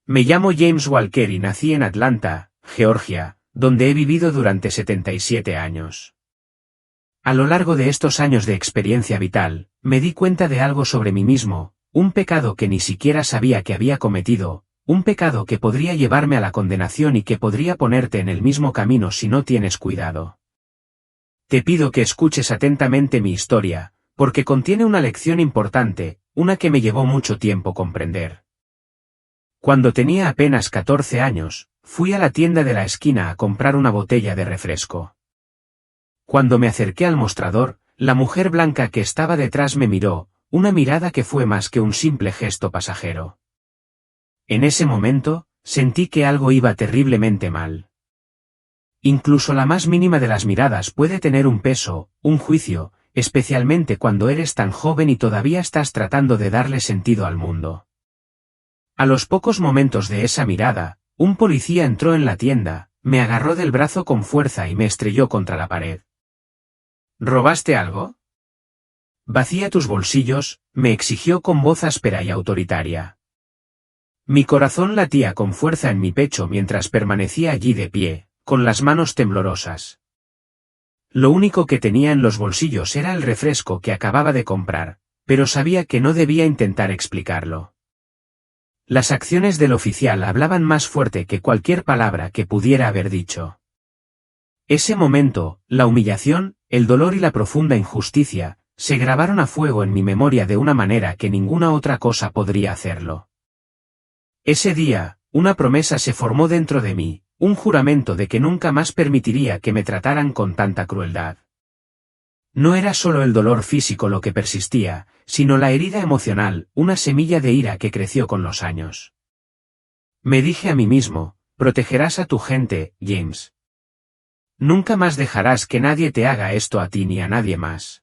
Me llamo James Walker y nací en Atlanta, Georgia, donde he vivido durante 77 años. A lo largo de estos años de experiencia vital, me di cuenta de algo sobre mí mismo, un pecado que ni siquiera sabía que había cometido, un pecado que podría llevarme a la condenación y que podría ponerte en el mismo camino si no tienes cuidado. Te pido que escuches atentamente mi historia, porque contiene una lección importante, una que me llevó mucho tiempo comprender. Cuando tenía apenas 14 años, fui a la tienda de la esquina a comprar una botella de refresco. Cuando me acerqué al mostrador, la mujer blanca que estaba detrás me miró, una mirada que fue más que un simple gesto pasajero. En ese momento, sentí que algo iba terriblemente mal. Incluso la más mínima de las miradas puede tener un peso, un juicio, especialmente cuando eres tan joven y todavía estás tratando de darle sentido al mundo. A los pocos momentos de esa mirada, un policía entró en la tienda, me agarró del brazo con fuerza y me estrelló contra la pared. ¿Robaste algo? Vacía tus bolsillos, me exigió con voz áspera y autoritaria. Mi corazón latía con fuerza en mi pecho mientras permanecía allí de pie, con las manos temblorosas. Lo único que tenía en los bolsillos era el refresco que acababa de comprar, pero sabía que no debía intentar explicarlo. Las acciones del oficial hablaban más fuerte que cualquier palabra que pudiera haber dicho. Ese momento, la humillación, el dolor y la profunda injusticia, se grabaron a fuego en mi memoria de una manera que ninguna otra cosa podría hacerlo. Ese día, una promesa se formó dentro de mí, un juramento de que nunca más permitiría que me trataran con tanta crueldad. No era solo el dolor físico lo que persistía, sino la herida emocional, una semilla de ira que creció con los años. Me dije a mí mismo, protegerás a tu gente, James. Nunca más dejarás que nadie te haga esto a ti ni a nadie más.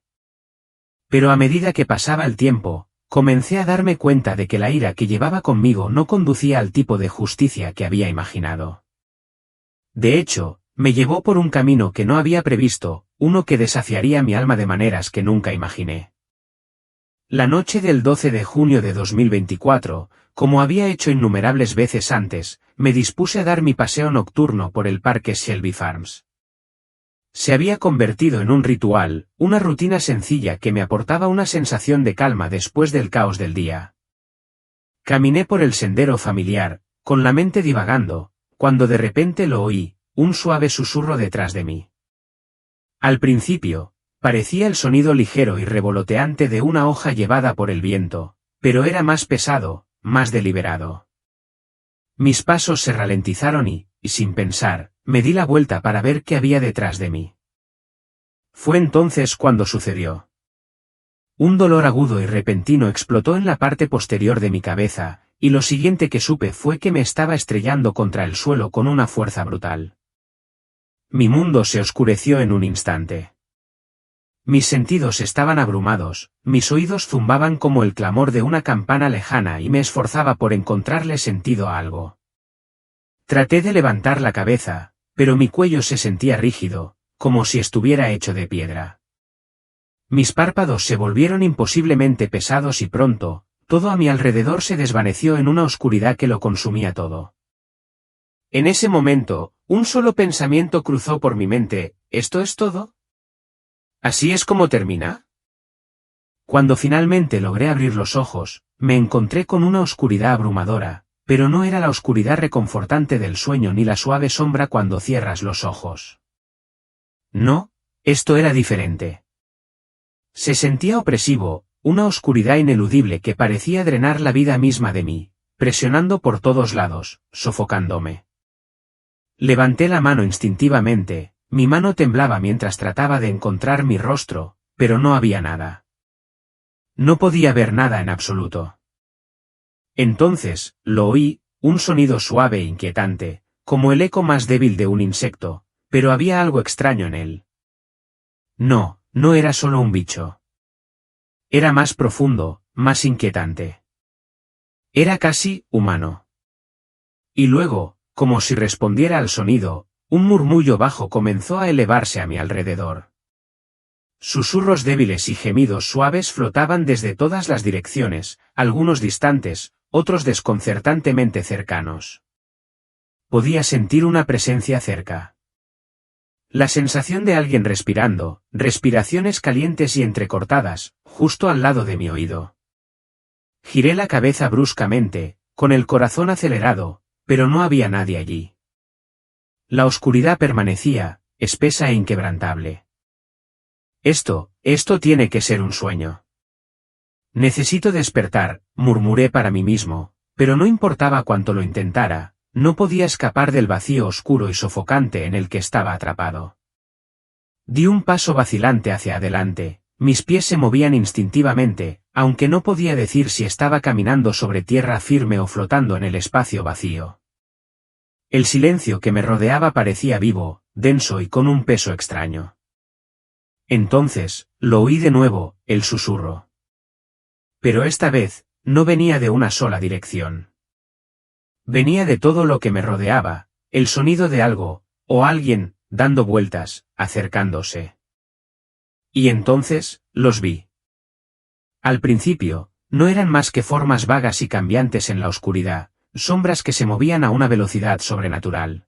Pero a medida que pasaba el tiempo, comencé a darme cuenta de que la ira que llevaba conmigo no conducía al tipo de justicia que había imaginado. De hecho, me llevó por un camino que no había previsto, uno que desafiaría mi alma de maneras que nunca imaginé. La noche del 12 de junio de 2024, como había hecho innumerables veces antes, me dispuse a dar mi paseo nocturno por el parque Shelby Farms. Se había convertido en un ritual, una rutina sencilla que me aportaba una sensación de calma después del caos del día. Caminé por el sendero familiar, con la mente divagando, cuando de repente lo oí, un suave susurro detrás de mí. Al principio, parecía el sonido ligero y revoloteante de una hoja llevada por el viento, pero era más pesado, más deliberado. Mis pasos se ralentizaron y, sin pensar, me di la vuelta para ver qué había detrás de mí. Fue entonces cuando sucedió. Un dolor agudo y repentino explotó en la parte posterior de mi cabeza, y lo siguiente que supe fue que me estaba estrellando contra el suelo con una fuerza brutal. Mi mundo se oscureció en un instante. Mis sentidos estaban abrumados, mis oídos zumbaban como el clamor de una campana lejana y me esforzaba por encontrarle sentido a algo. Traté de levantar la cabeza, pero mi cuello se sentía rígido, como si estuviera hecho de piedra. Mis párpados se volvieron imposiblemente pesados y pronto, todo a mi alrededor se desvaneció en una oscuridad que lo consumía todo. En ese momento, un solo pensamiento cruzó por mi mente, ¿esto es todo? ¿Así es como termina? Cuando finalmente logré abrir los ojos, me encontré con una oscuridad abrumadora, pero no era la oscuridad reconfortante del sueño ni la suave sombra cuando cierras los ojos. No, esto era diferente. Se sentía opresivo, una oscuridad ineludible que parecía drenar la vida misma de mí, presionando por todos lados, sofocándome. Levanté la mano instintivamente, mi mano temblaba mientras trataba de encontrar mi rostro, pero no había nada. No podía ver nada en absoluto. Entonces, lo oí, un sonido suave e inquietante, como el eco más débil de un insecto, pero había algo extraño en él. No, no era solo un bicho. Era más profundo, más inquietante. Era casi humano. Y luego, como si respondiera al sonido, un murmullo bajo comenzó a elevarse a mi alrededor. Susurros débiles y gemidos suaves flotaban desde todas las direcciones, algunos distantes, otros desconcertantemente cercanos. Podía sentir una presencia cerca. La sensación de alguien respirando, respiraciones calientes y entrecortadas, justo al lado de mi oído. Giré la cabeza bruscamente, con el corazón acelerado, pero no había nadie allí. La oscuridad permanecía, espesa e inquebrantable. Esto tiene que ser un sueño. Necesito despertar, murmuré para mí mismo, pero no importaba cuánto lo intentara, no podía escapar del vacío oscuro y sofocante en el que estaba atrapado. Di un paso vacilante hacia adelante, mis pies se movían instintivamente, aunque no podía decir si estaba caminando sobre tierra firme o flotando en el espacio vacío. El silencio que me rodeaba parecía vivo, denso y con un peso extraño. Entonces, lo oí de nuevo, el susurro. Pero esta vez, no venía de una sola dirección. Venía de todo lo que me rodeaba, el sonido de algo, o alguien, dando vueltas, acercándose. Y entonces, los vi. Al principio, no eran más que formas vagas y cambiantes en la oscuridad, sombras que se movían a una velocidad sobrenatural.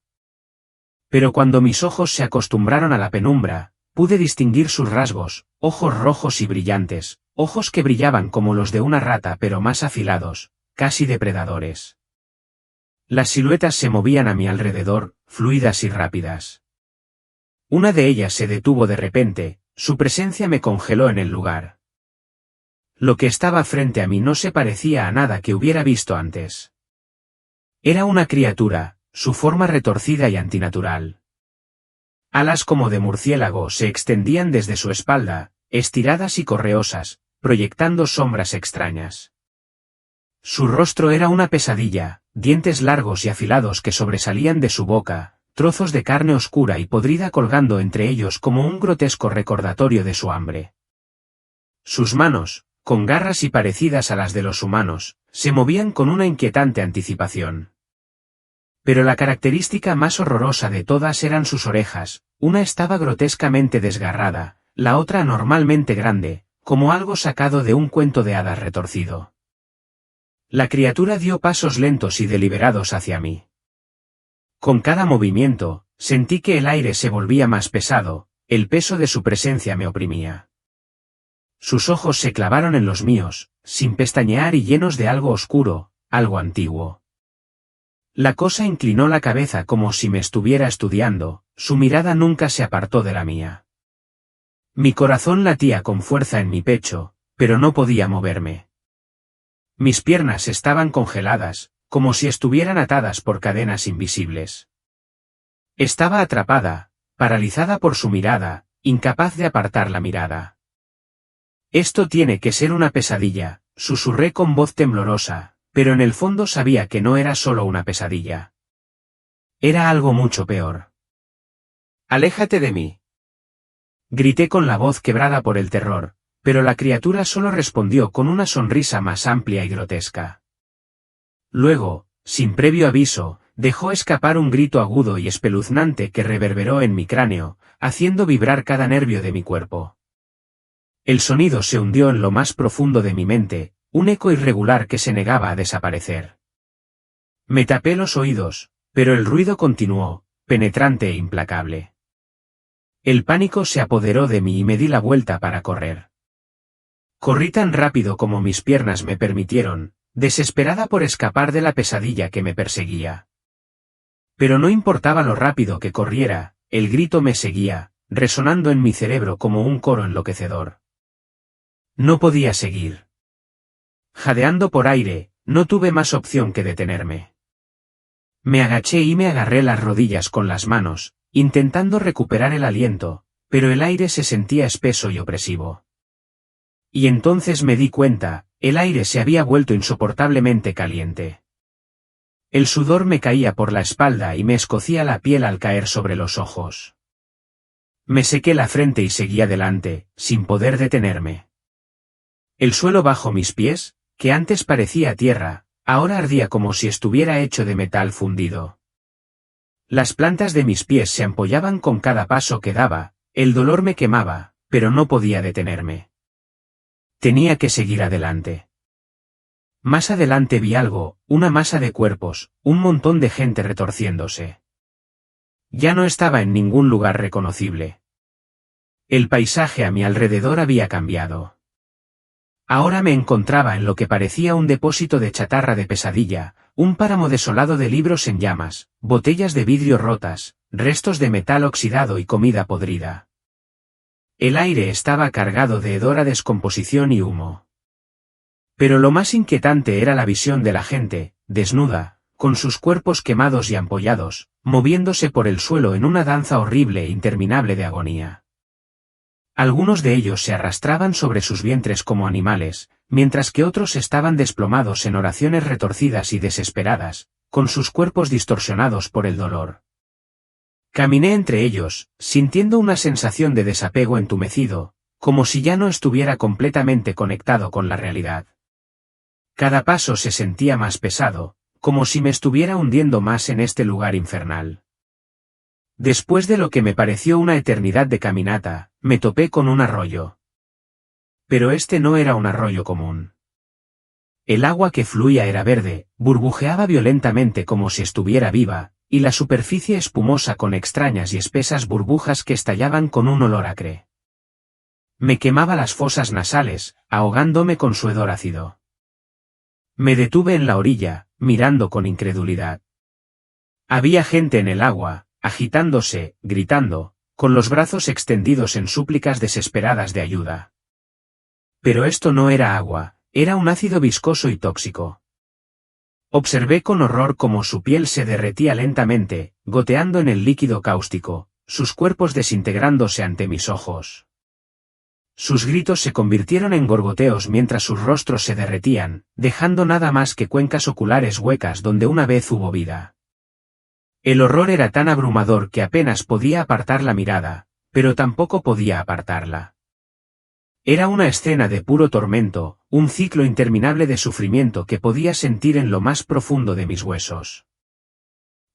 Pero cuando mis ojos se acostumbraron a la penumbra, pude distinguir sus rasgos, ojos rojos y brillantes, ojos que brillaban como los de una rata pero más afilados, casi depredadores. Las siluetas se movían a mi alrededor, fluidas y rápidas. Una de ellas se detuvo de repente, su presencia me congeló en el lugar. Lo que estaba frente a mí no se parecía a nada que hubiera visto antes. Era una criatura, su forma retorcida y antinatural. Alas como de murciélago se extendían desde su espalda, estiradas y correosas, proyectando sombras extrañas. Su rostro era una pesadilla, dientes largos y afilados que sobresalían de su boca, trozos de carne oscura y podrida colgando entre ellos como un grotesco recordatorio de su hambre. Sus manos, con garras y parecidas a las de los humanos, se movían con una inquietante anticipación. Pero la característica más horrorosa de todas eran sus orejas, una estaba grotescamente desgarrada, la otra anormalmente grande, como algo sacado de un cuento de hadas retorcido. La criatura dio pasos lentos y deliberados hacia mí. Con cada movimiento, sentí que el aire se volvía más pesado, el peso de su presencia me oprimía. Sus ojos se clavaron en los míos, sin pestañear y llenos de algo oscuro, algo antiguo. La cosa inclinó la cabeza como si me estuviera estudiando, su mirada nunca se apartó de la mía. Mi corazón latía con fuerza en mi pecho, pero no podía moverme. Mis piernas estaban congeladas, como si estuvieran atadas por cadenas invisibles. Estaba atrapada, paralizada por su mirada, incapaz de apartar la mirada. Esto tiene que ser una pesadilla, susurré con voz temblorosa, pero en el fondo sabía que no era solo una pesadilla. Era algo mucho peor. «Aléjate de mí», grité con la voz quebrada por el terror, pero la criatura solo respondió con una sonrisa más amplia y grotesca. Luego, sin previo aviso, dejó escapar un grito agudo y espeluznante que reverberó en mi cráneo, haciendo vibrar cada nervio de mi cuerpo. El sonido se hundió en lo más profundo de mi mente, un eco irregular que se negaba a desaparecer. Me tapé los oídos, pero el ruido continuó, penetrante e implacable. El pánico se apoderó de mí y me di la vuelta para correr. Corrí tan rápido como mis piernas me permitieron, desesperada por escapar de la pesadilla que me perseguía. Pero no importaba lo rápido que corriera, el grito me seguía, resonando en mi cerebro como un coro enloquecedor. No podía seguir. Jadeando por aire, no tuve más opción que detenerme. Me agaché y me agarré las rodillas con las manos, intentando recuperar el aliento, pero el aire se sentía espeso y opresivo. Y entonces me di cuenta, el aire se había vuelto insoportablemente caliente. El sudor me caía por la espalda y me escocía la piel al caer sobre los ojos. Me sequé la frente y seguí adelante, sin poder detenerme. El suelo bajo mis pies, que antes parecía tierra, ahora ardía como si estuviera hecho de metal fundido. Las plantas de mis pies se ampollaban con cada paso que daba, el dolor me quemaba, pero no podía detenerme. Tenía que seguir adelante. Más adelante vi algo, una masa de cuerpos, un montón de gente retorciéndose. Ya no estaba en ningún lugar reconocible. El paisaje a mi alrededor había cambiado. Ahora me encontraba en lo que parecía un depósito de chatarra de pesadilla, un páramo desolado de libros en llamas, botellas de vidrio rotas, restos de metal oxidado y comida podrida. El aire estaba cargado de hedor a descomposición y humo. Pero lo más inquietante era la visión de la gente, desnuda, con sus cuerpos quemados y ampollados, moviéndose por el suelo en una danza horrible e interminable de agonía. Algunos de ellos se arrastraban sobre sus vientres como animales, mientras que otros estaban desplomados en oraciones retorcidas y desesperadas, con sus cuerpos distorsionados por el dolor. Caminé entre ellos, sintiendo una sensación de desapego entumecido, como si ya no estuviera completamente conectado con la realidad. Cada paso se sentía más pesado, como si me estuviera hundiendo más en este lugar infernal. Después de lo que me pareció una eternidad de caminata, me topé con un arroyo. Pero este no era un arroyo común. El agua que fluía era verde, burbujeaba violentamente como si estuviera viva, y la superficie espumosa con extrañas y espesas burbujas que estallaban con un olor acre. Me quemaba las fosas nasales, ahogándome con su hedor ácido. Me detuve en la orilla, mirando con incredulidad. Había gente en el agua, agitándose, gritando, con los brazos extendidos en súplicas desesperadas de ayuda. Pero esto no era agua, era un ácido viscoso y tóxico. Observé con horror cómo su piel se derretía lentamente, goteando en el líquido cáustico, sus cuerpos desintegrándose ante mis ojos. Sus gritos se convirtieron en gorgoteos mientras sus rostros se derretían, dejando nada más que cuencas oculares huecas donde una vez hubo vida. El horror era tan abrumador que apenas podía apartar la mirada, pero tampoco podía apartarla. Era una escena de puro tormento, un ciclo interminable de sufrimiento que podía sentir en lo más profundo de mis huesos.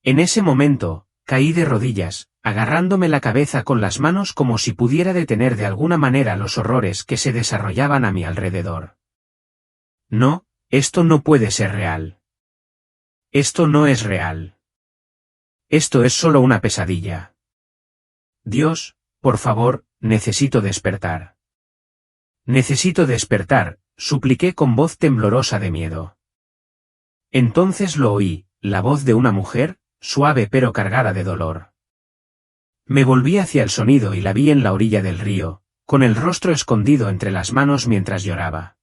En ese momento, caí de rodillas, agarrándome la cabeza con las manos como si pudiera detener de alguna manera los horrores que se desarrollaban a mi alrededor. No, esto no puede ser real. Esto no es real. Esto es solo una pesadilla. Dios, por favor, necesito despertar. Necesito despertar, supliqué con voz temblorosa de miedo. Entonces lo oí, la voz de una mujer, suave pero cargada de dolor. Me volví hacia el sonido y la vi en la orilla del río, con el rostro escondido entre las manos mientras lloraba.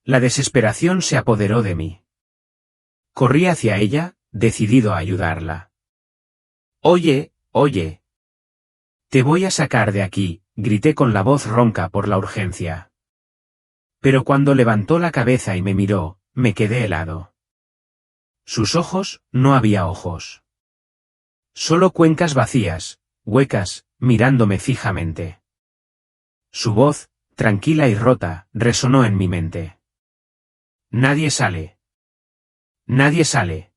La desesperación se apoderó de mí. Corrí hacia ella, decidido a ayudarla. Oye, oye. Te voy a sacar de aquí, grité con la voz ronca por la urgencia. Pero cuando levantó la cabeza y me miró, me quedé helado. Sus ojos, no había ojos. Solo cuencas vacías, huecas, mirándome fijamente. Su voz, tranquila y rota, resonó en mi mente. Nadie sale. Nadie sale.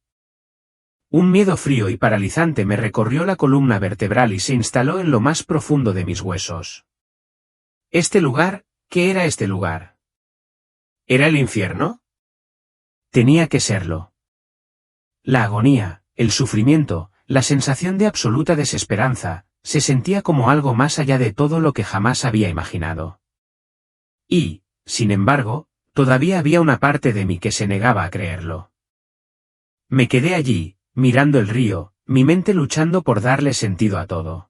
Un miedo frío y paralizante me recorrió la columna vertebral y se instaló en lo más profundo de mis huesos. ¿Este lugar? ¿Qué era este lugar? ¿Era el infierno? Tenía que serlo. La agonía, el sufrimiento, la sensación de absoluta desesperanza, se sentía como algo más allá de todo lo que jamás había imaginado. Y, sin embargo, todavía había una parte de mí que se negaba a creerlo. Me quedé allí, mirando el río, mi mente luchando por darle sentido a todo.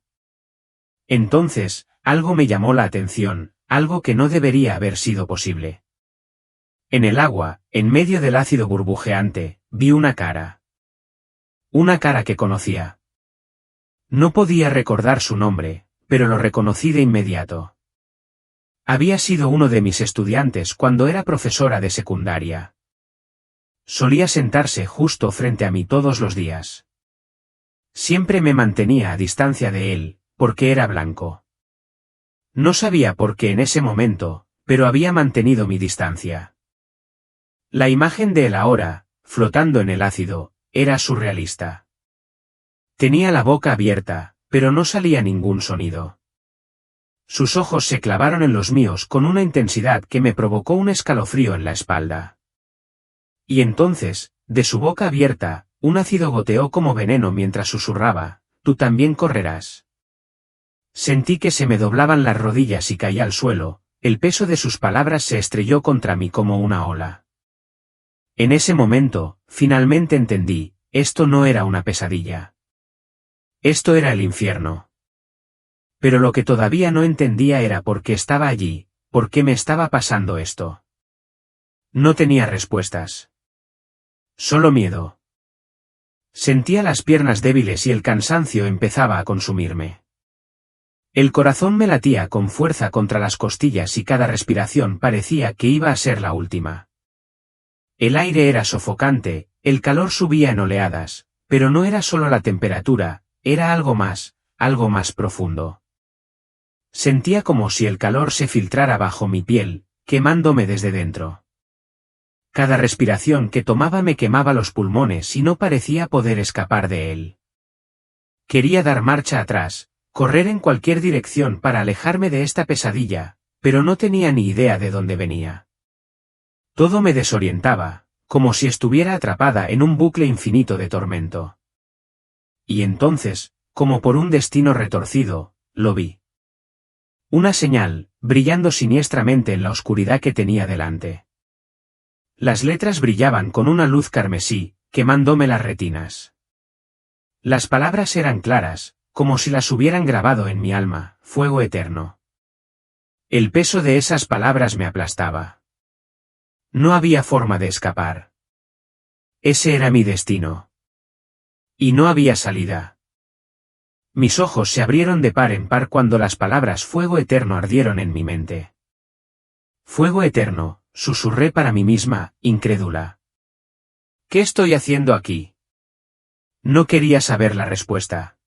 Entonces, algo me llamó la atención, algo que no debería haber sido posible. En el agua, en medio del ácido burbujeante, vi una cara. Una cara que conocía. No podía recordar su nombre, pero lo reconocí de inmediato. Había sido uno de mis estudiantes cuando era profesora de secundaria. Solía sentarse justo frente a mí todos los días. Siempre me mantenía a distancia de él, porque era blanco. No sabía por qué en ese momento, pero había mantenido mi distancia. La imagen de él ahora, flotando en el ácido, era surrealista. Tenía la boca abierta, pero no salía ningún sonido. Sus ojos se clavaron en los míos con una intensidad que me provocó un escalofrío en la espalda. Y entonces, de su boca abierta, un ácido goteó como veneno mientras susurraba, «Tú también correrás». Sentí que se me doblaban las rodillas y caí al suelo, el peso de sus palabras se estrelló contra mí como una ola. En ese momento, finalmente entendí, esto no era una pesadilla. Esto era el infierno. Pero lo que todavía no entendía era por qué estaba allí, por qué me estaba pasando esto. No tenía respuestas. Solo miedo. Sentía las piernas débiles y el cansancio empezaba a consumirme. El corazón me latía con fuerza contra las costillas y cada respiración parecía que iba a ser la última. El aire era sofocante, el calor subía en oleadas, pero no era solo la temperatura, era algo más profundo. Sentía como si el calor se filtrara bajo mi piel, quemándome desde dentro. Cada respiración que tomaba me quemaba los pulmones y no parecía poder escapar de él. Quería dar marcha atrás, correr en cualquier dirección para alejarme de esta pesadilla, pero no tenía ni idea de dónde venía. Todo me desorientaba, como si estuviera atrapada en un bucle infinito de tormento. Y entonces, como por un destino retorcido, lo vi. Una señal, brillando siniestramente en la oscuridad que tenía delante. Las letras brillaban con una luz carmesí, quemándome las retinas. Las palabras eran claras, como si las hubieran grabado en mi alma, fuego eterno. El peso de esas palabras me aplastaba. No había forma de escapar. Ese era mi destino. Y no había salida. Mis ojos se abrieron de par en par cuando las palabras fuego eterno ardieron en mi mente. Fuego eterno, susurré para mí misma, incrédula. ¿Qué estoy haciendo aquí? No quería saber la respuesta.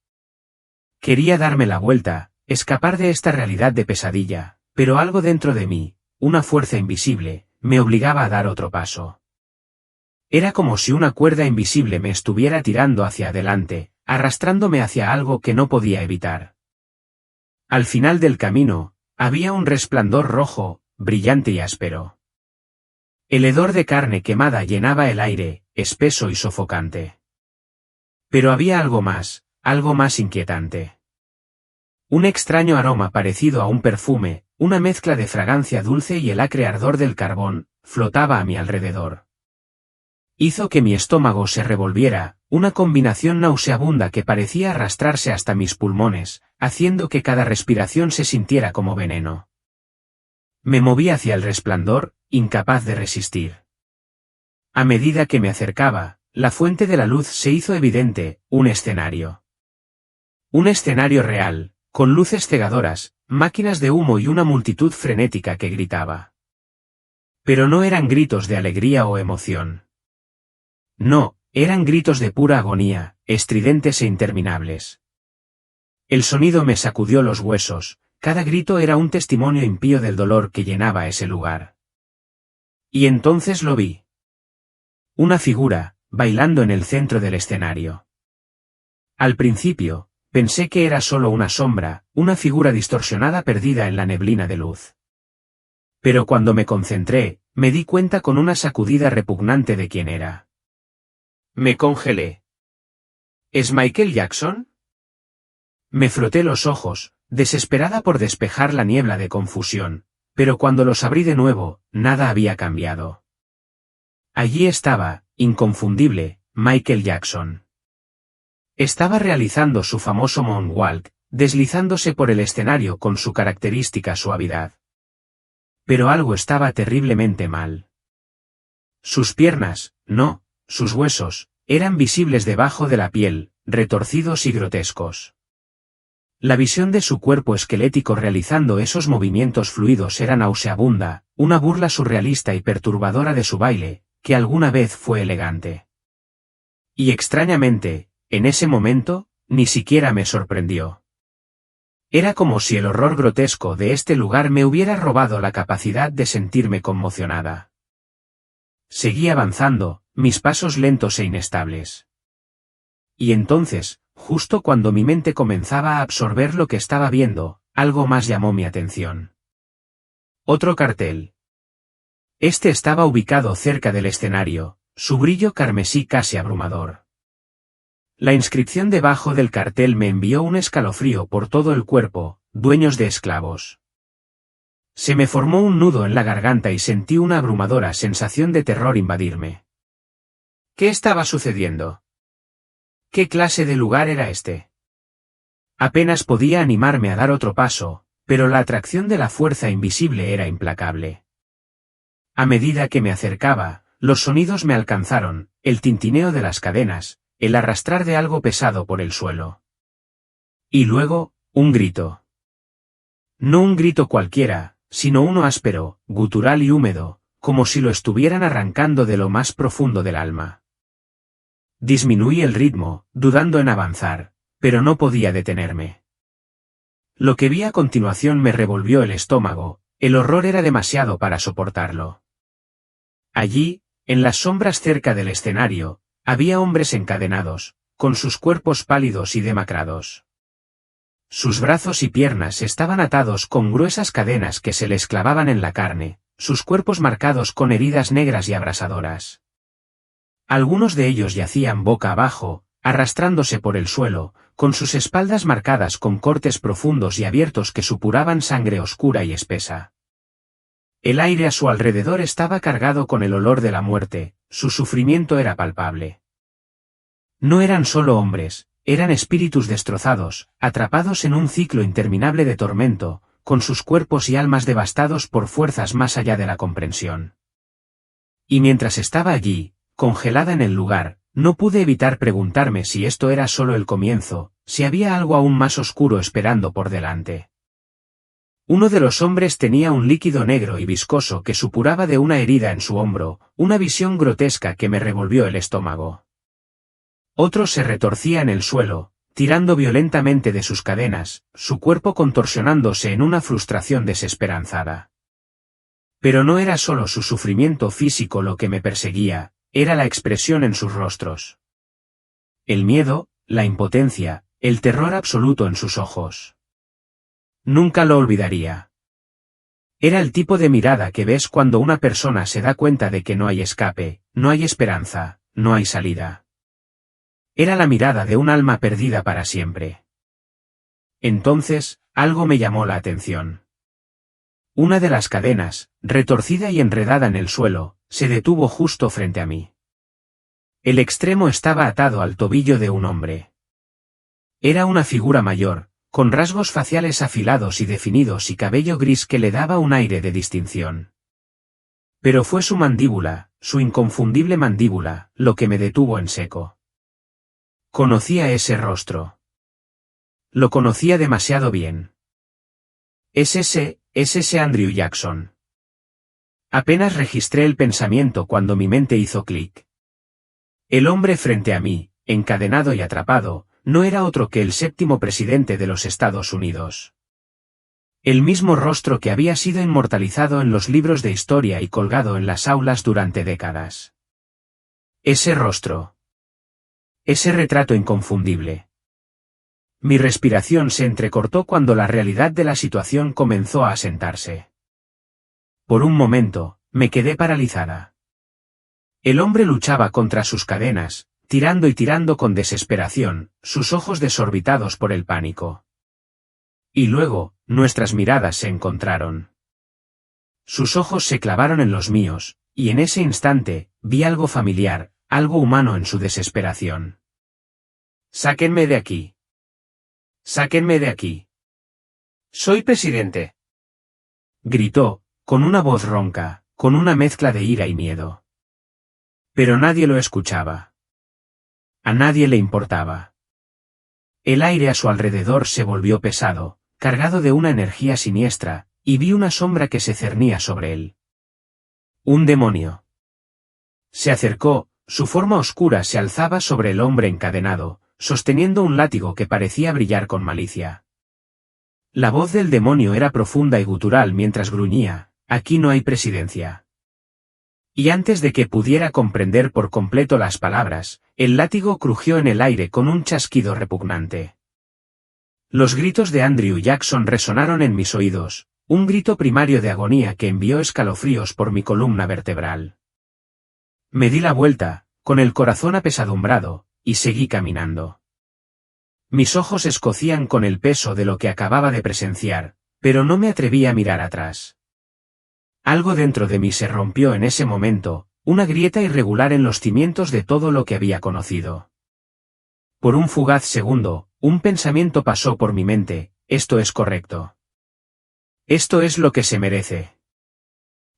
Quería darme la vuelta, escapar de esta realidad de pesadilla, pero algo dentro de mí, una fuerza invisible, me obligaba a dar otro paso. Era como si una cuerda invisible me estuviera tirando hacia adelante, arrastrándome hacia algo que no podía evitar. Al final del camino, había un resplandor rojo, brillante y áspero. El hedor de carne quemada llenaba el aire, espeso y sofocante. Pero había algo más inquietante. Un extraño aroma parecido a un perfume, una mezcla de fragancia dulce y el acre ardor del carbón, flotaba a mi alrededor. Hizo que mi estómago se revolviera, una combinación nauseabunda que parecía arrastrarse hasta mis pulmones, haciendo que cada respiración se sintiera como veneno. Me moví hacia el resplandor, incapaz de resistir. A medida que me acercaba, la fuente de la luz se hizo evidente, un escenario. Un escenario real, con luces cegadoras, máquinas de humo y una multitud frenética que gritaba. Pero no eran gritos de alegría o emoción. No, eran gritos de pura agonía, estridentes e interminables. El sonido me sacudió los huesos, cada grito era un testimonio impío del dolor que llenaba ese lugar. Y entonces lo vi. Una figura, bailando en el centro del escenario. Al principio, pensé que era solo una sombra, una figura distorsionada perdida en la neblina de luz. Pero cuando me concentré, me di cuenta con una sacudida repugnante de quién era. Me congelé. ¿Es Michael Jackson? Me froté los ojos, desesperada por despejar la niebla de confusión, pero cuando los abrí de nuevo, nada había cambiado. Allí estaba, inconfundible, Michael Jackson. Estaba realizando su famoso moonwalk, deslizándose por el escenario con su característica suavidad. Pero algo estaba terriblemente mal. Sus piernas, no, sus huesos, eran visibles debajo de la piel, retorcidos y grotescos. La visión de su cuerpo esquelético realizando esos movimientos fluidos era nauseabunda, una burla surrealista y perturbadora de su baile, que alguna vez fue elegante. Y extrañamente, en ese momento, ni siquiera me sorprendió. Era como si el horror grotesco de este lugar me hubiera robado la capacidad de sentirme conmocionada. Seguí avanzando, mis pasos lentos e inestables. Y entonces, justo cuando mi mente comenzaba a absorber lo que estaba viendo, algo más llamó mi atención. Otro cartel. Este estaba ubicado cerca del escenario, su brillo carmesí casi abrumador. La inscripción debajo del cartel me envió un escalofrío por todo el cuerpo: dueños de esclavos. Se me formó un nudo en la garganta y sentí una abrumadora sensación de terror invadirme. ¿Qué estaba sucediendo? ¿Qué clase de lugar era este? Apenas podía animarme a dar otro paso, pero la atracción de la fuerza invisible era implacable. A medida que me acercaba, los sonidos me alcanzaron: el tintineo de las cadenas, el arrastrar de algo pesado por el suelo. Y luego, un grito. No un grito cualquiera, sino uno áspero, gutural y húmedo, como si lo estuvieran arrancando de lo más profundo del alma. Disminuí el ritmo, dudando en avanzar, pero no podía detenerme. Lo que vi a continuación me revolvió el estómago: el horror era demasiado para soportarlo. Allí, en las sombras cerca del escenario, había hombres encadenados, con sus cuerpos pálidos y demacrados. Sus brazos y piernas estaban atados con gruesas cadenas que se les clavaban en la carne, sus cuerpos marcados con heridas negras y abrasadoras. Algunos de ellos yacían boca abajo, arrastrándose por el suelo, con sus espaldas marcadas con cortes profundos y abiertos que supuraban sangre oscura y espesa. El aire a su alrededor estaba cargado con el olor de la muerte, su sufrimiento era palpable. No eran solo hombres, eran espíritus destrozados, atrapados en un ciclo interminable de tormento, con sus cuerpos y almas devastados por fuerzas más allá de la comprensión. Y mientras estaba allí, congelada en el lugar, no pude evitar preguntarme si esto era solo el comienzo, si había algo aún más oscuro esperando por delante. Uno de los hombres tenía un líquido negro y viscoso que supuraba de una herida en su hombro, una visión grotesca que me revolvió el estómago. Otro se retorcía en el suelo, tirando violentamente de sus cadenas, su cuerpo contorsionándose en una frustración desesperanzada. Pero no era solo su sufrimiento físico lo que me perseguía, era la expresión en sus rostros. El miedo, la impotencia, el terror absoluto en sus ojos. Nunca lo olvidaría. Era el tipo de mirada que ves cuando una persona se da cuenta de que no hay escape, no hay esperanza, no hay salida. Era la mirada de un alma perdida para siempre. Entonces, algo me llamó la atención. Una de las cadenas, retorcida y enredada en el suelo, se detuvo justo frente a mí. El extremo estaba atado al tobillo de un hombre. Era una figura mayor, con rasgos faciales afilados y definidos y cabello gris que le daba un aire de distinción. Pero fue su mandíbula, su inconfundible mandíbula, lo que me detuvo en seco. Conocía ese rostro. Lo conocía demasiado bien. Es ese Andrew Jackson. Apenas registré el pensamiento cuando mi mente hizo clic. El hombre frente a mí, encadenado y atrapado, no era otro que el 7º presidente de los Estados Unidos. El mismo rostro que había sido inmortalizado en los libros de historia y colgado en las aulas durante décadas. Ese rostro. Ese retrato inconfundible. Mi respiración se entrecortó cuando la realidad de la situación comenzó a asentarse. Por un momento, me quedé paralizada. El hombre luchaba contra sus cadenas, tirando y tirando con desesperación, sus ojos desorbitados por el pánico. Y luego, nuestras miradas se encontraron. Sus ojos se clavaron en los míos, y en ese instante, vi algo familiar, algo humano en su desesperación. «¡Sáquenme de aquí! ¡Sáquenme de aquí! ¡Soy presidente!», gritó, con una voz ronca, con una mezcla de ira y miedo. Pero nadie lo escuchaba. A nadie le importaba. El aire a su alrededor se volvió pesado, cargado de una energía siniestra, y vi una sombra que se cernía sobre él. Un demonio. Se acercó, su forma oscura se alzaba sobre el hombre encadenado, sosteniendo un látigo que parecía brillar con malicia. La voz del demonio era profunda y gutural mientras gruñía: «Aquí no hay presidencia». Y antes de que pudiera comprender por completo las palabras, el látigo crujió en el aire con un chasquido repugnante. Los gritos de Andrew Jackson resonaron en mis oídos, un grito primario de agonía que envió escalofríos por mi columna vertebral. Me di la vuelta, con el corazón apesadumbrado, y seguí caminando. Mis ojos escocían con el peso de lo que acababa de presenciar, pero no me atreví a mirar atrás. Algo dentro de mí se rompió en ese momento, una grieta irregular en los cimientos de todo lo que había conocido. Por un fugaz segundo, un pensamiento pasó por mi mente: esto es correcto. Esto es lo que se merece.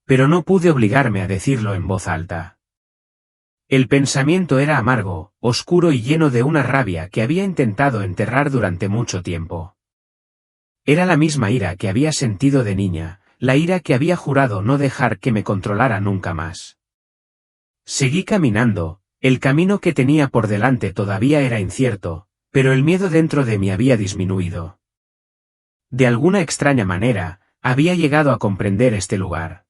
Pero no pude obligarme a decirlo en voz alta. El pensamiento era amargo, oscuro y lleno de una rabia que había intentado enterrar durante mucho tiempo. Era la misma ira que había sentido de niña, la ira que había jurado no dejar que me controlara nunca más. Seguí caminando, el camino que tenía por delante todavía era incierto, pero el miedo dentro de mí había disminuido. De alguna extraña manera, había llegado a comprender este lugar.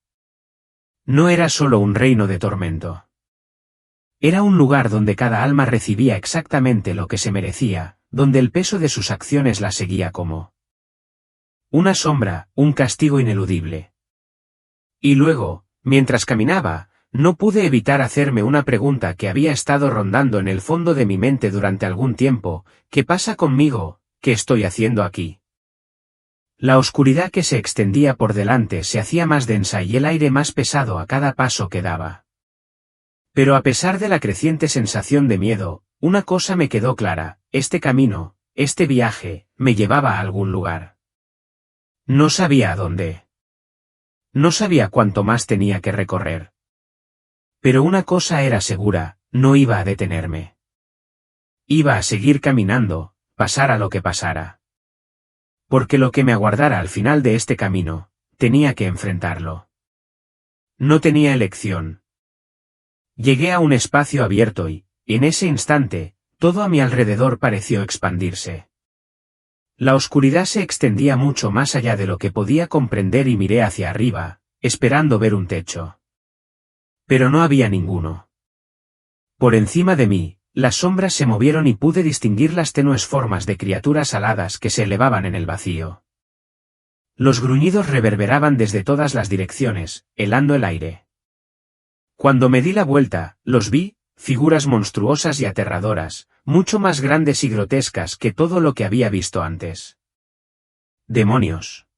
No era solo un reino de tormento. Era un lugar donde cada alma recibía exactamente lo que se merecía, donde el peso de sus acciones la seguía como una sombra, un castigo ineludible. Y luego, mientras caminaba, no pude evitar hacerme una pregunta que había estado rondando en el fondo de mi mente durante algún tiempo: ¿qué pasa conmigo? ¿Qué estoy haciendo aquí? La oscuridad que se extendía por delante se hacía más densa y el aire más pesado a cada paso que daba. Pero a pesar de la creciente sensación de miedo, una cosa me quedó clara: este camino, este viaje, me llevaba a algún lugar. No sabía a dónde. No sabía cuánto más tenía que recorrer. Pero una cosa era segura: no iba a detenerme. Iba a seguir caminando, pasara lo que pasara. Porque lo que me aguardara al final de este camino, tenía que enfrentarlo. No tenía elección. Llegué a un espacio abierto y, en ese instante, todo a mi alrededor pareció expandirse. La oscuridad se extendía mucho más allá de lo que podía comprender y miré hacia arriba, esperando ver un techo. Pero no había ninguno. Por encima de mí, las sombras se movieron y pude distinguir las tenues formas de criaturas aladas que se elevaban en el vacío. Los gruñidos reverberaban desde todas las direcciones, helando el aire. Cuando me di la vuelta, los vi, figuras monstruosas y aterradoras, mucho más grandes y grotescas que todo lo que había visto antes. ¡Demonios!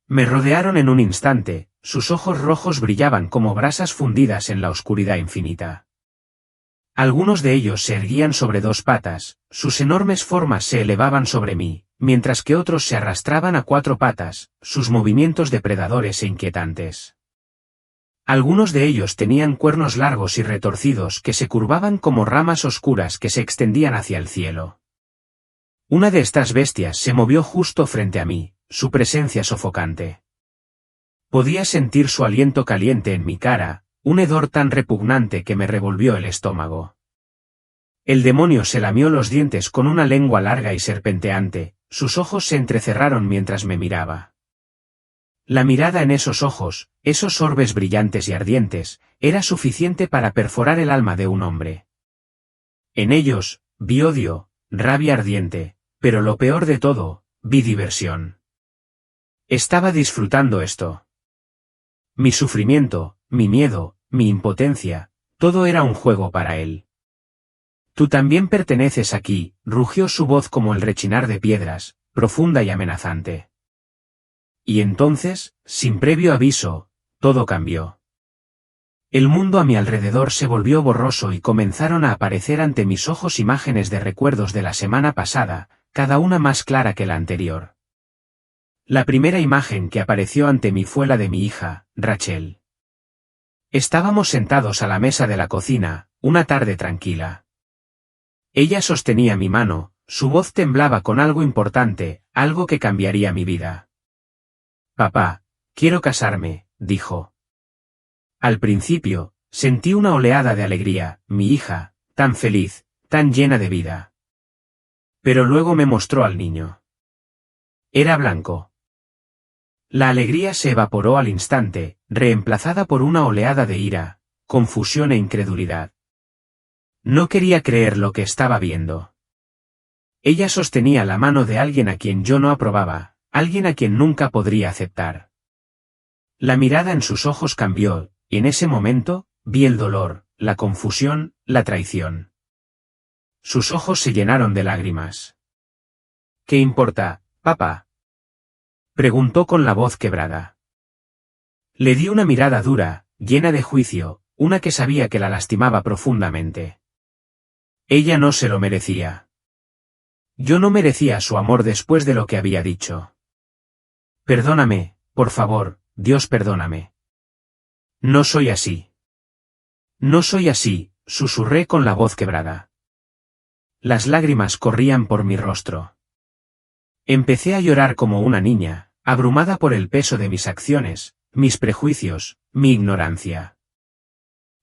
Me rodearon en un instante, sus ojos rojos brillaban como brasas fundidas en la oscuridad infinita. Algunos de ellos se erguían sobre dos patas, sus enormes formas se elevaban sobre mí, mientras que otros se arrastraban a cuatro patas, sus movimientos depredadores e inquietantes. Algunos de ellos tenían cuernos largos y retorcidos que se curvaban como ramas oscuras que se extendían hacia el cielo. Una de estas bestias se movió justo frente a mí, su presencia sofocante. Podía sentir su aliento caliente en mi cara, un hedor tan repugnante que me revolvió el estómago. El demonio se lamió los dientes con una lengua larga y serpenteante, sus ojos se entrecerraron mientras me miraba. La mirada en esos ojos, esos orbes brillantes y ardientes, era suficiente para perforar el alma de un hombre. En ellos, vi odio, rabia ardiente, pero lo peor de todo, vi diversión. Estaba disfrutando esto. Mi sufrimiento, mi miedo, mi impotencia, todo era un juego para él. Tú también perteneces aquí, rugió su voz como el rechinar de piedras, profunda y amenazante. Y entonces, sin previo aviso, todo cambió. El mundo a mi alrededor se volvió borroso y comenzaron a aparecer ante mis ojos imágenes de recuerdos de la semana pasada, cada una más clara que la anterior. La primera imagen que apareció ante mí fue la de mi hija, Rachel. Estábamos sentados a la mesa de la cocina, una tarde tranquila. Ella sostenía mi mano, su voz temblaba con algo importante, algo que cambiaría mi vida. Papá, quiero casarme, dijo. Al principio, sentí una oleada de alegría, mi hija, tan feliz, tan llena de vida. Pero luego me mostró al niño. Era blanco. La alegría se evaporó al instante, reemplazada por una oleada de ira, confusión e incredulidad. No quería creer lo que estaba viendo. Ella sostenía la mano de alguien a quien yo no aprobaba, alguien a quien nunca podría aceptar. La mirada en sus ojos cambió, y en ese momento, vi el dolor, la confusión, la traición. Sus ojos se llenaron de lágrimas. ¿Qué importa, papá?, preguntó con la voz quebrada. Le di una mirada dura, llena de juicio, una que sabía que la lastimaba profundamente. Ella no se lo merecía. Yo no merecía su amor después de lo que había dicho. Perdóname, por favor, Dios, perdóname. No soy así. No soy así, susurré con la voz quebrada. Las lágrimas corrían por mi rostro. Empecé a llorar como una niña, abrumada por el peso de mis acciones, mis prejuicios, mi ignorancia.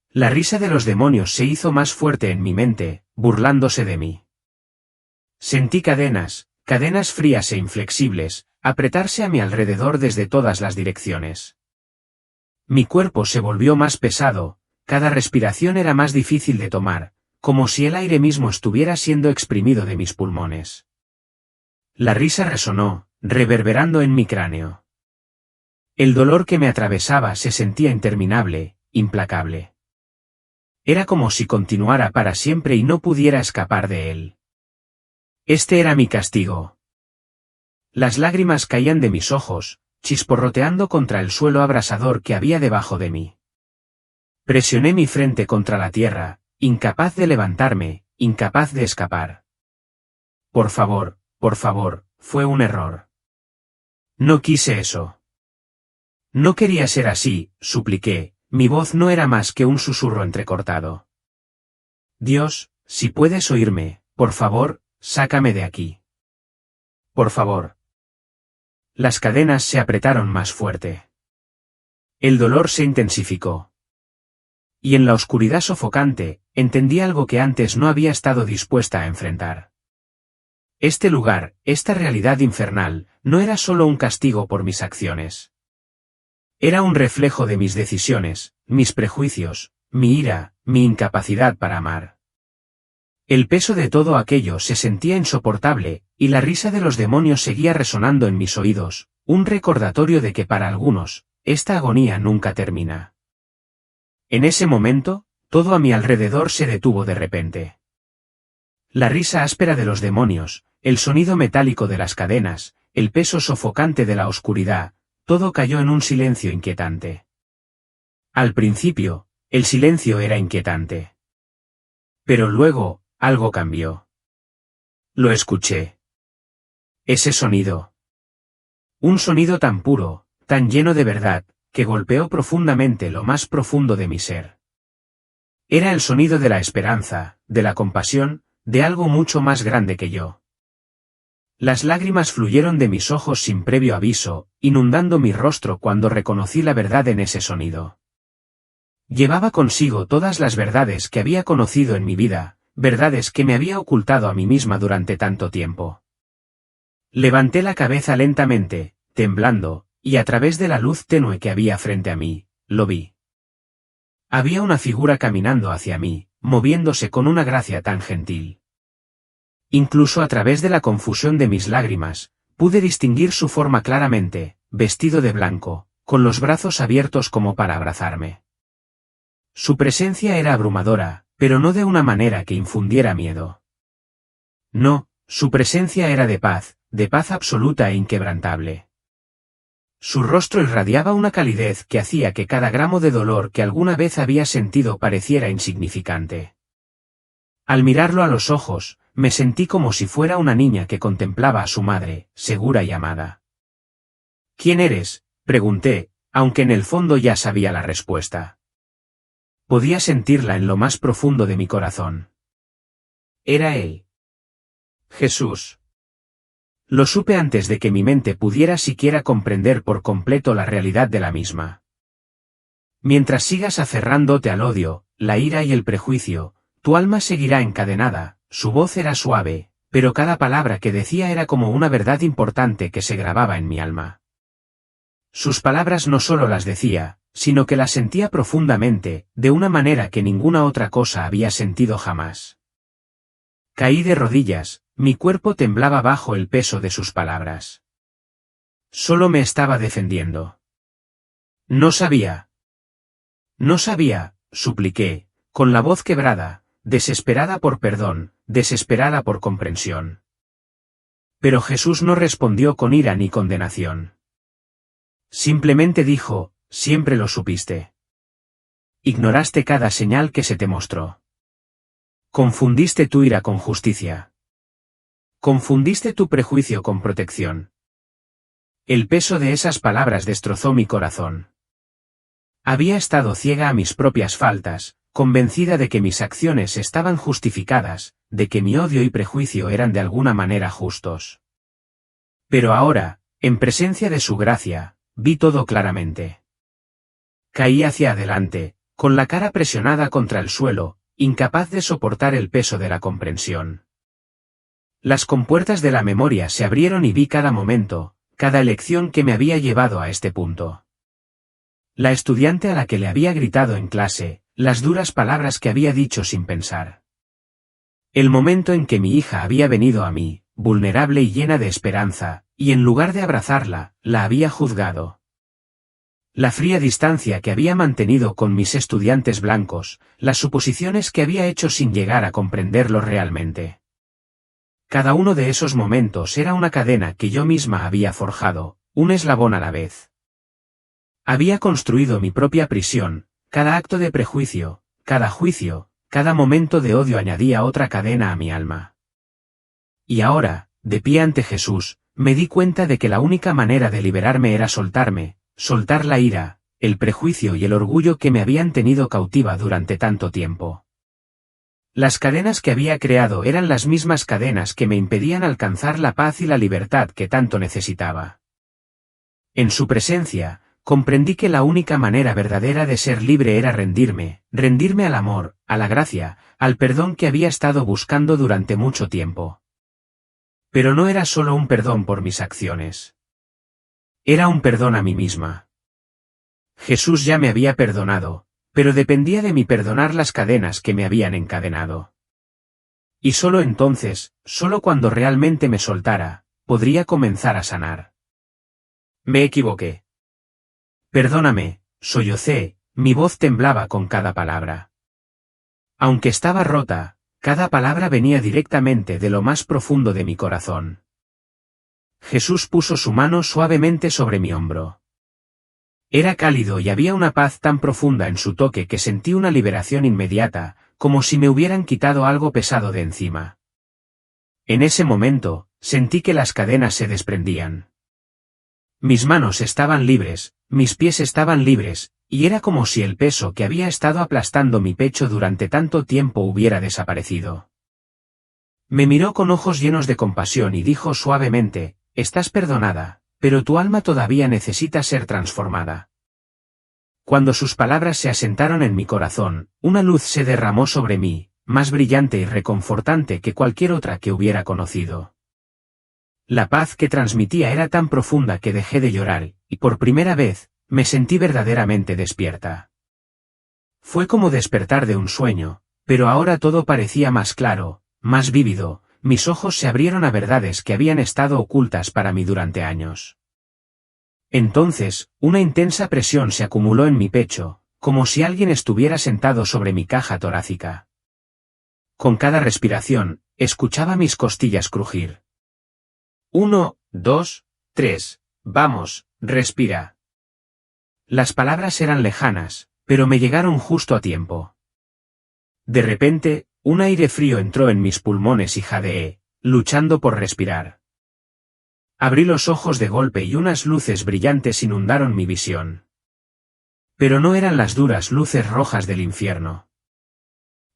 La risa de los demonios se hizo más fuerte en mi mente, burlándose de mí. Sentí cadenas, cadenas frías e inflexibles, apretarse a mi alrededor desde todas las direcciones. Mi cuerpo se volvió más pesado, cada respiración era más difícil de tomar, como si el aire mismo estuviera siendo exprimido de mis pulmones. La risa resonó, reverberando en mi cráneo. El dolor que me atravesaba se sentía interminable, implacable. Era como si continuara para siempre y no pudiera escapar de él. Este era mi castigo. Las lágrimas caían de mis ojos, chisporroteando contra el suelo abrasador que había debajo de mí. Presioné mi frente contra la tierra, incapaz de levantarme, incapaz de escapar. Por favor, fue un error. No quise eso. No quería ser así, supliqué, mi voz no era más que un susurro entrecortado. Dios, si puedes oírme, por favor, sácame de aquí. Por favor. Las cadenas se apretaron más fuerte. El dolor se intensificó. Y en la oscuridad sofocante, entendí algo que antes no había estado dispuesta a enfrentar. Este lugar, esta realidad infernal, no era solo un castigo por mis acciones. Era un reflejo de mis decisiones, mis prejuicios, mi ira, mi incapacidad para amar. El peso de todo aquello se sentía insoportable, y la risa de los demonios seguía resonando en mis oídos, un recordatorio de que para algunos, esta agonía nunca termina. En ese momento, todo a mi alrededor se detuvo de repente. La risa áspera de los demonios, el sonido metálico de las cadenas, el peso sofocante de la oscuridad, todo cayó en un silencio inquietante. Al principio, el silencio era inquietante. Pero luego, algo cambió. Lo escuché. Ese sonido. Un sonido tan puro, tan lleno de verdad, que golpeó profundamente lo más profundo de mi ser. Era el sonido de la esperanza, de la compasión, de algo mucho más grande que yo. Las lágrimas fluyeron de mis ojos sin previo aviso, inundando mi rostro cuando reconocí la verdad en ese sonido. Llevaba consigo todas las verdades que había conocido en mi vida, verdades que me había ocultado a mí misma durante tanto tiempo. Levanté la cabeza lentamente, temblando, y a través de la luz tenue que había frente a mí, lo vi. Había una figura caminando hacia mí, moviéndose con una gracia tan gentil. Incluso a través de la confusión de mis lágrimas, pude distinguir su forma claramente, vestido de blanco, con los brazos abiertos como para abrazarme. Su presencia era abrumadora, pero no de una manera que infundiera miedo. No, su presencia era de paz absoluta e inquebrantable. Su rostro irradiaba una calidez que hacía que cada gramo de dolor que alguna vez había sentido pareciera insignificante. Al mirarlo a los ojos, me sentí como si fuera una niña que contemplaba a su madre, segura y amada. ¿Quién eres?, pregunté, aunque en el fondo ya sabía la respuesta. Podía sentirla en lo más profundo de mi corazón. Era él. Jesús. Lo supe antes de que mi mente pudiera siquiera comprender por completo la realidad de la misma. Mientras sigas aferrándote al odio, la ira y el prejuicio, tu alma seguirá encadenada. Su voz era suave, pero cada palabra que decía era como una verdad importante que se grababa en mi alma. Sus palabras no solo las decía, sino que las sentía profundamente, de una manera que ninguna otra cosa había sentido jamás. Caí de rodillas, mi cuerpo temblaba bajo el peso de sus palabras. Solo me estaba defendiendo. No sabía, supliqué, con la voz quebrada, desesperada por perdón, desesperada por comprensión. Pero Jesús no respondió con ira ni condenación. Simplemente dijo, siempre lo supiste. Ignoraste cada señal que se te mostró. Confundiste tu ira con justicia. Confundiste tu prejuicio con protección. El peso de esas palabras destrozó mi corazón. Había estado ciega a mis propias faltas, convencida de que mis acciones estaban justificadas, de que mi odio y prejuicio eran de alguna manera justos. Pero ahora, en presencia de su gracia, vi todo claramente. Caí hacia adelante, con la cara presionada contra el suelo, incapaz de soportar el peso de la comprensión. Las compuertas de la memoria se abrieron y vi cada momento, cada elección que me había llevado a este punto. La estudiante a la que le había gritado en clase, las duras palabras que había dicho sin pensar. El momento en que mi hija había venido a mí, vulnerable y llena de esperanza, y en lugar de abrazarla, la había juzgado. La fría distancia que había mantenido con mis estudiantes blancos, las suposiciones que había hecho sin llegar a comprenderlo realmente. Cada uno de esos momentos era una cadena que yo misma había forjado, un eslabón a la vez. Había construido mi propia prisión, cada acto de prejuicio, cada juicio, cada momento de odio añadía otra cadena a mi alma. Y ahora, de pie ante Jesús, me di cuenta de que la única manera de liberarme era soltarme, soltar la ira, el prejuicio y el orgullo que me habían tenido cautiva durante tanto tiempo. Las cadenas que había creado eran las mismas cadenas que me impedían alcanzar la paz y la libertad que tanto necesitaba. En su presencia, comprendí que la única manera verdadera de ser libre era rendirme al amor, a la gracia, al perdón que había estado buscando durante mucho tiempo. Pero no era solo un perdón por mis acciones. Era un perdón a mí misma. Jesús ya me había perdonado, pero dependía de mí perdonar las cadenas que me habían encadenado. Y solo entonces, solo cuando realmente me soltara, podría comenzar a sanar. Me equivoqué. Perdóname, sollocé, mi voz temblaba con cada palabra. Aunque estaba rota, cada palabra venía directamente de lo más profundo de mi corazón. Jesús puso su mano suavemente sobre mi hombro. Era cálido y había una paz tan profunda en su toque que sentí una liberación inmediata, como si me hubieran quitado algo pesado de encima. En ese momento, sentí que las cadenas se desprendían. Mis manos estaban libres, mis pies estaban libres, y era como si el peso que había estado aplastando mi pecho durante tanto tiempo hubiera desaparecido. Me miró con ojos llenos de compasión y dijo suavemente, «Estás perdonada, pero tu alma todavía necesita ser transformada». Cuando sus palabras se asentaron en mi corazón, una luz se derramó sobre mí, más brillante y reconfortante que cualquier otra que hubiera conocido. La paz que transmitía era tan profunda que dejé de llorar, y por primera vez, me sentí verdaderamente despierta. Fue como despertar de un sueño, pero ahora todo parecía más claro, más vívido, mis ojos se abrieron a verdades que habían estado ocultas para mí durante años. Entonces, una intensa presión se acumuló en mi pecho, como si alguien estuviera sentado sobre mi caja torácica. Con cada respiración, escuchaba mis costillas crujir. 1, 2, 3, vamos, respira. Las palabras eran lejanas, pero me llegaron justo a tiempo. De repente, un aire frío entró en mis pulmones y jadeé, luchando por respirar. Abrí los ojos de golpe y unas luces brillantes inundaron mi visión. Pero no eran las duras luces rojas del infierno.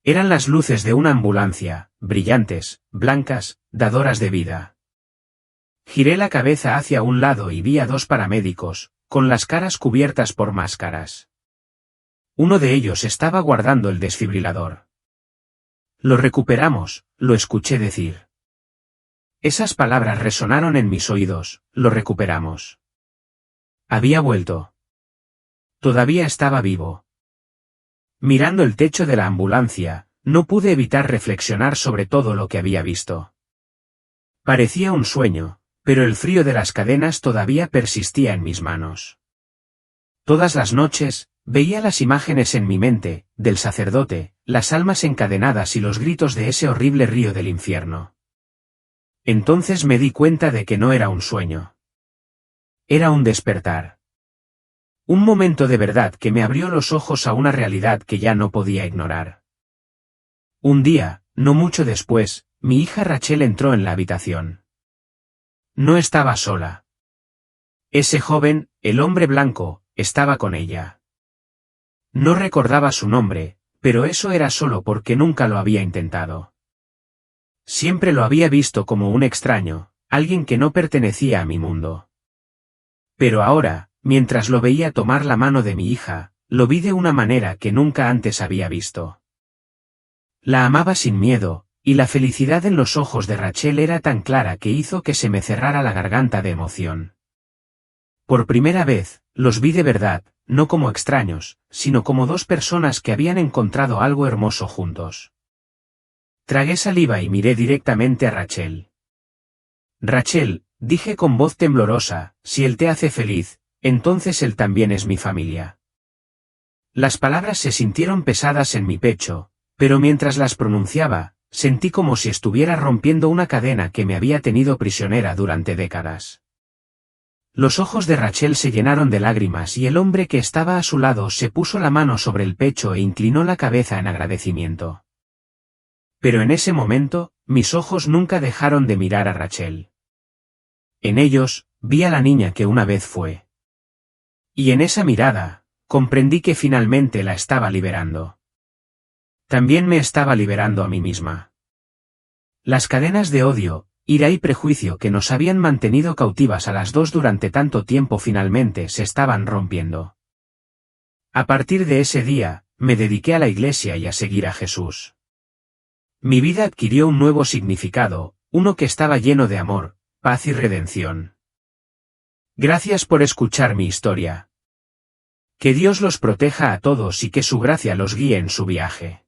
Eran las luces de una ambulancia, brillantes, blancas, dadoras de vida. Giré la cabeza hacia un lado y vi a 2 paramédicos, con las caras cubiertas por máscaras. Uno de ellos estaba guardando el desfibrilador. «Lo recuperamos», lo escuché decir. Esas palabras resonaron en mis oídos, «lo recuperamos». Había vuelto. Todavía estaba vivo. Mirando el techo de la ambulancia, no pude evitar reflexionar sobre todo lo que había visto. Parecía un sueño, pero el frío de las cadenas todavía persistía en mis manos. Todas las noches, veía las imágenes en mi mente, del sacerdote, las almas encadenadas y los gritos de ese horrible río del infierno. Entonces me di cuenta de que no era un sueño. Era un despertar. Un momento de verdad que me abrió los ojos a una realidad que ya no podía ignorar. Un día, no mucho después, mi hija Rachel entró en la habitación. No estaba sola. Ese joven, el hombre blanco, estaba con ella. No recordaba su nombre, pero eso era solo porque nunca lo había intentado. Siempre lo había visto como un extraño, alguien que no pertenecía a mi mundo. Pero ahora, mientras lo veía tomar la mano de mi hija, lo vi de una manera que nunca antes había visto. La amaba sin miedo, y la felicidad en los ojos de Rachel era tan clara que hizo que se me cerrara la garganta de emoción. Por primera vez, los vi de verdad, no como extraños, sino como dos personas que habían encontrado algo hermoso juntos. Tragué saliva y miré directamente a Rachel. Rachel, dije con voz temblorosa, si él te hace feliz, entonces él también es mi familia. Las palabras se sintieron pesadas en mi pecho, pero mientras las pronunciaba, sentí como si estuviera rompiendo una cadena que me había tenido prisionera durante décadas. Los ojos de Rachel se llenaron de lágrimas y el hombre que estaba a su lado se puso la mano sobre el pecho e inclinó la cabeza en agradecimiento. Pero en ese momento, mis ojos nunca dejaron de mirar a Rachel. En ellos, vi a la niña que una vez fue. Y en esa mirada, comprendí que finalmente la estaba liberando. También me estaba liberando a mí misma. Las cadenas de odio, ira y prejuicio que nos habían mantenido cautivas a las dos durante tanto tiempo finalmente se estaban rompiendo. A partir de ese día, me dediqué a la iglesia y a seguir a Jesús. Mi vida adquirió un nuevo significado, uno que estaba lleno de amor, paz y redención. Gracias por escuchar mi historia. Que Dios los proteja a todos y que su gracia los guíe en su viaje.